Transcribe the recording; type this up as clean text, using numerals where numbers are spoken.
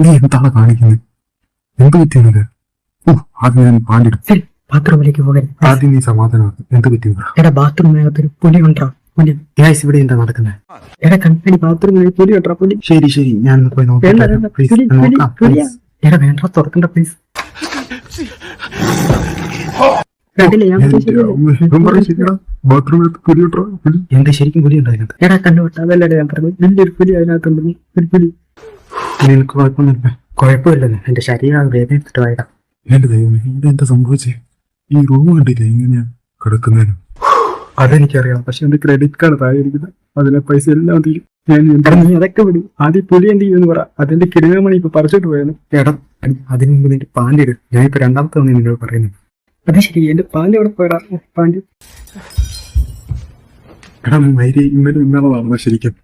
നീ എന്താണ് കാണിക്കുന്നത്? എന്ത് പറ്റിയത്? ആദ്യം ഞാൻ പാണ്ടിടും. ബാത്റൂമിലേക്ക് പോകാൻ ആദ്യം നീ സമാധാനമാക്കും. എന്ത് പറ്റിയത്? എടാ ബാത്റൂമിനകത്തൊരു പുലി കൊണ്ടാ. പുലി ഇവിടെ എന്താ നടക്കുന്നത്? എടാ കണ്ണാടി ബാത്റൂമിൽ പുലി കൊണ്ടാ. പുലി ശരി ശരി, ഞാൻ പോയി നോക്കാം. എടാ വേണ്ട, തുറക്കണ്ട പ്ലീസ്. എന്ത് ശരിക്കും പുലി ഉണ്ടായിരുന്നു? എടാ കണ്ണുവിട്ട അതല്ലേ ഞാൻ പറഞ്ഞു. വലിയൊരു പുലി അതിനകത്തുണ്ടെന്ന്. ഒരു പുലി. നിനക്ക് കുഴപ്പമൊന്നുമില്ല? കുഴപ്പമില്ലെന്ന്, എന്റെ ശരീരം വേദന എടുത്തിട്ട് വായിടാം. എന്റെ ദൈവമേ, ഇവിടെ എന്താ സംഭവിച്ചേ? ഈ റൂം കണ്ടില്ല എങ്ങനെയാ കിടക്കുന്നതിനും? അതെനിക്കറിയാം, പക്ഷെ എന്റെ ക്രെഡിറ്റ് കാർഡ് താഴെയിരിക്കുന്നത്. അതിലെ പൈസ എല്ലാം തീരും. നീ അതൊക്കെ വിടും. ആദ്യം പുലി എന്ത് ചെയ്യുമെന്ന് പറ. അതിന്റെ കിടുങ്ങമണി ഇപ്പൊ പറിച്ചിട്ട് പോയാണ്. എടാ, അതിന് മുമ്പ് നിന്റെ പാൻറ് ഇട്. ഞാൻ ഇപ്പൊ രണ്ടാമത്തെ തവണ നിന്നോട് പറയുന്നു. അത് ശരി, എന്റെ പാൻറ് എവിടെ പോയടാ? പാൻറ് എടാ മൈരി, ഇന്നലെ നടന്ന ശരിക്കും